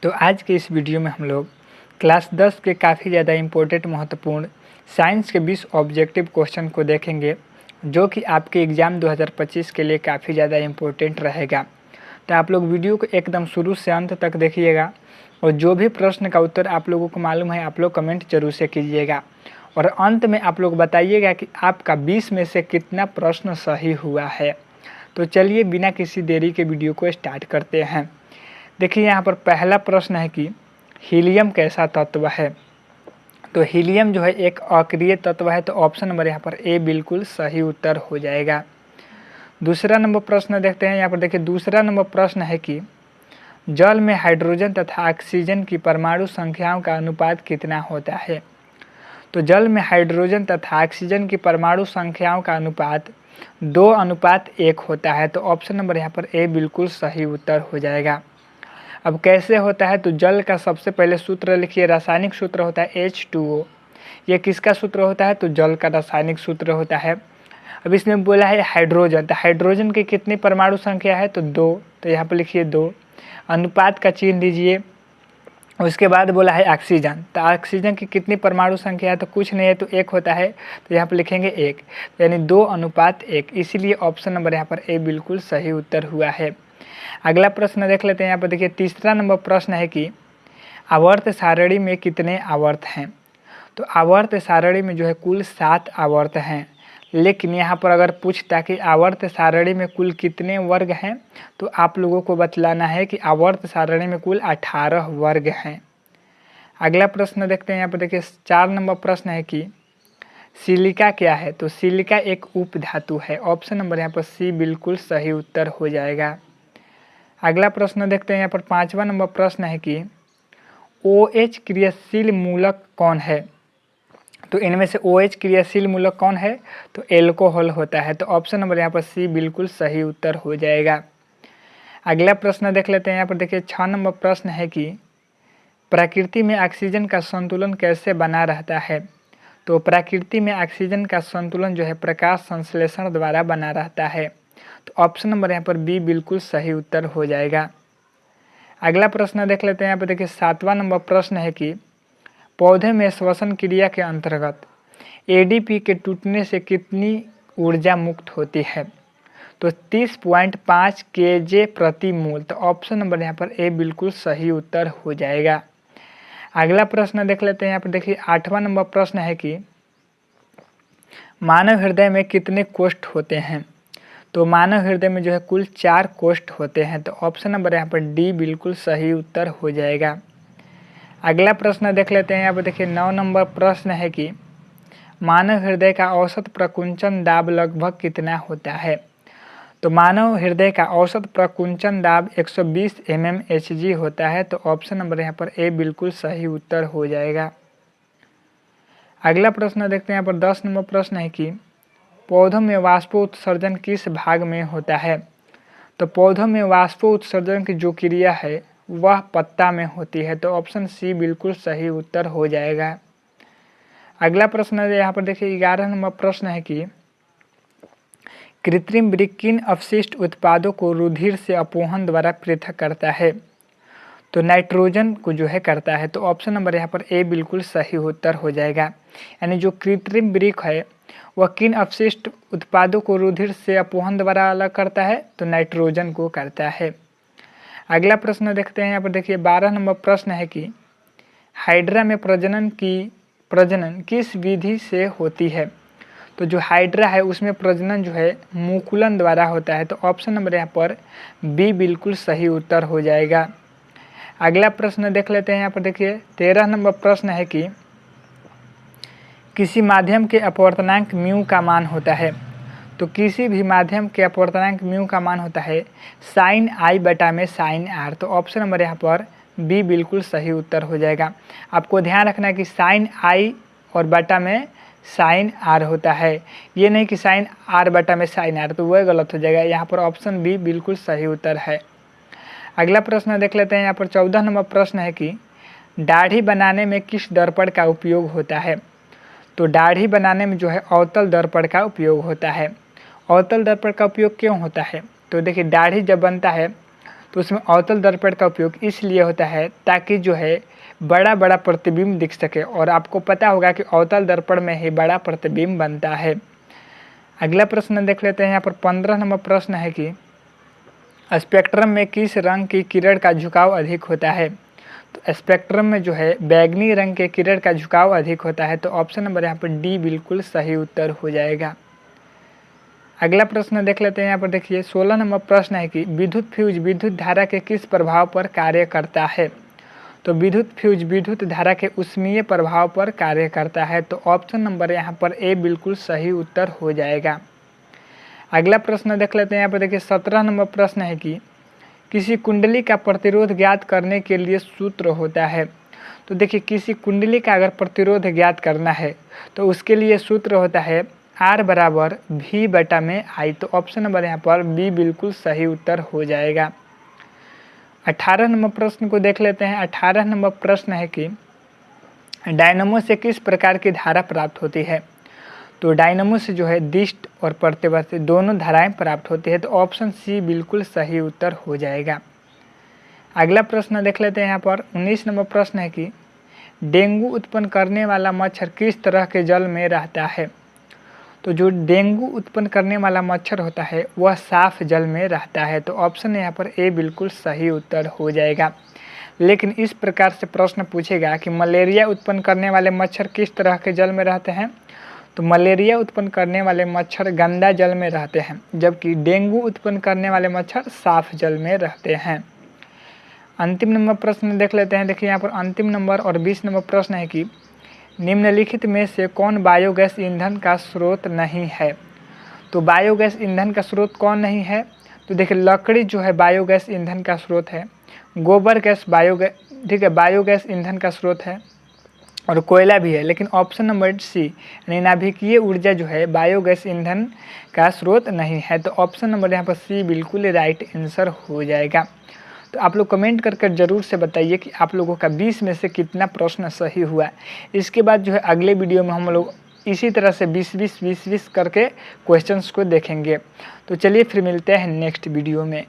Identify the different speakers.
Speaker 1: तो आज के इस वीडियो में हम लोग क्लास 10 के काफ़ी ज़्यादा इम्पोर्टेंट महत्वपूर्ण साइंस के 20 ऑब्जेक्टिव क्वेश्चन को देखेंगे जो कि आपके एग्ज़ाम 2025 के लिए काफ़ी ज़्यादा इम्पोर्टेंट रहेगा। तो आप लोग वीडियो को एकदम शुरू से अंत तक देखिएगा और जो भी प्रश्न का उत्तर आप लोगों को मालूम है आप लोग कमेंट जरूर से कीजिएगा और अंत में आप लोग बताइएगा कि आपका 20 में से कितना प्रश्न सही हुआ है। तो चलिए बिना किसी देरी के वीडियो को स्टार्ट करते हैं। देखिए यहाँ पर पहला प्रश्न है कि हीलियम कैसा तत्व है। तो हीलियम जो है एक अक्रिय तत्व है, तो ऑप्शन नंबर यहाँ पर ए बिल्कुल सही उत्तर हो जाएगा। दूसरा नंबर प्रश्न देखते हैं। यहाँ पर देखिए दूसरा नंबर प्रश्न है कि जल में हाइड्रोजन तथा ऑक्सीजन की परमाणु संख्याओं का अनुपात कितना होता है। तो जल में हाइड्रोजन तथा ऑक्सीजन की परमाणु संख्याओं का अनुपात 2:1 होता है। तो ऑप्शन नंबर यहाँ पर ए बिल्कुल सही उत्तर हो जाएगा। अब कैसे होता है, तो जल का सबसे पहले सूत्र लिखिए। रासायनिक सूत्र होता है H2O। ये किसका सूत्र होता है, तो जल का रासायनिक सूत्र होता है। अब इसमें बोला है हाइड्रोजन, तो हाइड्रोजन की कितनी परमाणु संख्या है, तो 2। तो यहाँ पर लिखिए 2, अनुपात का चिन्ह दीजिए। उसके बाद बोला है ऑक्सीजन, तो ऑक्सीजन की कितनी परमाणु संख्या है, तो कुछ नहीं है, तो 1 होता है। तो यहाँ पर लिखेंगे 1, यानी 2:1। इसीलिए ऑप्शन नंबर यहाँ पर ए बिल्कुल सही उत्तर हुआ है। अगला प्रश्न देख लेते हैं। यहाँ पर देखिए तीसरा नंबर प्रश्न है कि आवर्त सारणी में कितने आवर्त हैं। तो आवर्त सारणी में जो है कुल 7 आवर्त हैं, लेकिन यहाँ पर अगर पूछता कि आवर्त सारणी में कुल कितने वर्ग हैं, तो आप लोगों को बतलाना है कि आवर्त सारणी में कुल 18 वर्ग हैं। अगला प्रश्न देखते हैं। यहाँ पर देखिए 4 नंबर प्रश्न है कि सिलिका क्या है। तो सिलिका एक उप धातु है। ऑप्शन नंबर यहाँ पर सी बिल्कुल सही उत्तर हो जाएगा। अगला प्रश्न देखते हैं। यहाँ पर 5वां नंबर प्रश्न है कि OH क्रियाशील मूलक कौन है। तो इनमें से OH क्रियाशील मूलक कौन है, तो एल्कोहल होता है। तो ऑप्शन नंबर यहाँ पर सी बिल्कुल सही उत्तर हो जाएगा। अगला प्रश्न देख लेते हैं। यहाँ पर देखिए 6 नंबर प्रश्न है कि प्रकृति में ऑक्सीजन का संतुलन कैसे बना रहता है। तो प्रकृति में ऑक्सीजन का संतुलन जो है प्रकाश संश्लेषण द्वारा बना रहता है। तो ऑप्शन नंबर यहाँ पर बी बिल्कुल सही उत्तर हो जाएगा। अगला प्रश्न देख लेते हैं। यहाँ पर देखिए 7वां नंबर प्रश्न है कि पौधे में श्वसन क्रिया के अंतर्गत ADP के टूटने से कितनी ऊर्जा मुक्त होती है। तो 30.5 kJ प्रति मोल। तो ऑप्शन नंबर यहाँ पर ए बिल्कुल सही उत्तर हो जाएगा। अगला प्रश्न देख लेते हैं। यहाँ पर देखिए 8वां नंबर प्रश्न है कि मानव हृदय में कितने कोष्ठ होते हैं। तो मानव हृदय में जो है कुल 4 कोष्ठ होते हैं। तो ऑप्शन नंबर यहाँ पर डी बिल्कुल सही उत्तर हो जाएगा। अगला प्रश्न देख लेते हैं। यहाँ पर देखिए 9 नंबर प्रश्न है कि मानव हृदय का औसत प्रकुंचन दाब लगभग कितना होता है। तो मानव हृदय का औसत प्रकुंचन दाब 120 mmHg होता है। तो ऑप्शन नंबर यहाँ पर ए बिल्कुल सही उत्तर हो जाएगा। अगला प्रश्न देखते हैं। यहाँ पर 10 नंबर प्रश्न है कि पौधों में वाष्पोत्सर्जन किस भाग में होता है। तो पौधों में वाष्पोत्सर्जन की जो क्रिया है वह पत्ता में होती है। तो ऑप्शन सी बिल्कुल सही उत्तर हो जाएगा। अगला प्रश्न है यहाँ पर देखिए 11 नंबर प्रश्न है कि कृत्रिम वृक्क किन अपशिष्ट उत्पादों को रुधिर से अपोहन द्वारा पृथक करता है। तो नाइट्रोजन को जो है करता है। तो ऑप्शन नंबर यहाँ पर ए बिल्कुल सही उत्तर हो जाएगा। यानी जो कृत्रिम वृक्क है वह किन अपशिष्ट उत्पादों को रुधिर से अपोहन द्वारा अलग करता है, तो नाइट्रोजन को करता है। अगला प्रश्न देखते हैं। यहाँ पर देखिए 12 नंबर प्रश्न है कि हाइड्रा में प्रजनन किस विधि से होती है। तो जो हाइड्रा है उसमें प्रजनन जो है मुकुलन द्वारा होता है। तो ऑप्शन नंबर यहाँ पर बी बिल्कुल सही उत्तर हो जाएगा। अगला प्रश्न देख लेते हैं। यहाँ पर देखिए 13 नंबर प्रश्न है कि किसी माध्यम के अपवर्तनांक म्यू का मान होता है। तो किसी भी माध्यम के अपवर्तनांक म्यू का मान होता है sin I बटा में sin R। तो ऑप्शन नंबर यहाँ पर बी बिल्कुल सही उत्तर हो जाएगा। आपको ध्यान रखना है कि sin I और बटा में sin R होता है, ये नहीं कि sin R बटा में sin R, तो वह गलत हो जाएगा। यहाँ पर ऑप्शन बी बिल्कुल सही उत्तर है। अगला प्रश्न देख लेते हैं। यहाँ पर 14 नंबर प्रश्न है कि दाढ़ी बनाने में किस दर्पण का उपयोग होता है। तो दाढ़ी बनाने में जो है अवतल दर्पण का उपयोग होता है। अवतल दर्पण का उपयोग क्यों होता है, तो देखिए दाढ़ी जब बनता है तो उसमें अवतल दर्पण का उपयोग इसलिए होता है ताकि जो है बड़ा बड़ा प्रतिबिंब दिख सके, और आपको पता होगा कि अवतल दर्पण में ही बड़ा प्रतिबिंब बनता है। अगला प्रश्न देख लेते हैं। यहाँ पर 15 नंबर प्रश्न है कि स्पेक्ट्रम में किस रंग की किरण का झुकाव अधिक होता है। तो स्पेक्ट्रम में जो है बैगनी रंग के किरण का झुकाव अधिक होता है। तो ऑप्शन नंबर यहाँ पर डी बिल्कुल सही उत्तर हो जाएगा। अगला प्रश्न देख लेते हैं। यहाँ पर देखिए 16 नंबर प्रश्न है कि विद्युत फ्यूज विद्युत धारा के किस प्रभाव पर कार्य करता है। तो विद्युत फ्यूज विद्युत धारा के ऊष्मीय प्रभाव पर कार्य करता है। तो ऑप्शन नंबर यहाँ पर ए बिल्कुल सही उत्तर हो जाएगा। अगला प्रश्न देख लेते हैं। यहाँ पर देखिए 17 नंबर प्रश्न है कि किसी कुंडली का प्रतिरोध ज्ञात करने के लिए सूत्र होता है। तो देखिए किसी कुंडली का अगर प्रतिरोध ज्ञात करना है तो उसके लिए सूत्र होता है R बराबर V बटा में I। तो ऑप्शन नंबर यहाँ पर बी बिल्कुल सही उत्तर हो जाएगा। 18 नंबर प्रश्न को देख लेते हैं। 18 नंबर प्रश्न है कि डायनमो से किस प्रकार की धारा प्राप्त होती है। तो डायनमो से जो है दिष्ट और प्रत्यावर्ती दोनों धाराएं प्राप्त होती है। तो ऑप्शन सी बिल्कुल सही उत्तर हो जाएगा। अगला प्रश्न देख लेते हैं। यहाँ पर 19 नंबर प्रश्न है कि डेंगू उत्पन्न करने वाला मच्छर किस तरह के जल में रहता है। तो जो डेंगू उत्पन्न करने वाला मच्छर होता है वह साफ जल में रहता है। तो ऑप्शन यहाँ पर ए बिल्कुल सही उत्तर हो जाएगा। लेकिन इस प्रकार से प्रश्न पूछेगा कि मलेरिया उत्पन्न करने वाले मच्छर किस तरह के जल में रहते हैं। तो मलेरिया उत्पन्न करने वाले मच्छर गंदा जल में रहते हैं, जबकि डेंगू उत्पन्न करने वाले मच्छर साफ जल में रहते हैं। अंतिम नंबर प्रश्न देख लेते हैं। देखिए यहाँ पर अंतिम नंबर और 20 नंबर प्रश्न है कि निम्नलिखित में से कौन बायोगैस ईंधन का स्रोत नहीं है। तो बायोगैस ईंधन का स्रोत कौन नहीं है। तो देखिए लकड़ी जो है बायोगैस ईंधन का स्रोत है, गोबर गैस बायोगैस ईंधन का स्रोत है, और कोयला भी है। लेकिन ऑप्शन नंबर सी यानी नाभिकीय ऊर्जा जो है बायोगैस ईंधन का स्रोत नहीं है। तो ऑप्शन नंबर यहाँ पर सी बिल्कुल राइट आंसर हो जाएगा। तो आप लोग कमेंट कर जरूर से बताइए कि आप लोगों का 20 में से कितना प्रश्न सही हुआ। इसके बाद जो है अगले वीडियो में हम लोग इसी तरह से 20-20 करके क्वेश्चंस को देखेंगे। तो चलिए फिर मिलते हैं नेक्स्ट वीडियो में।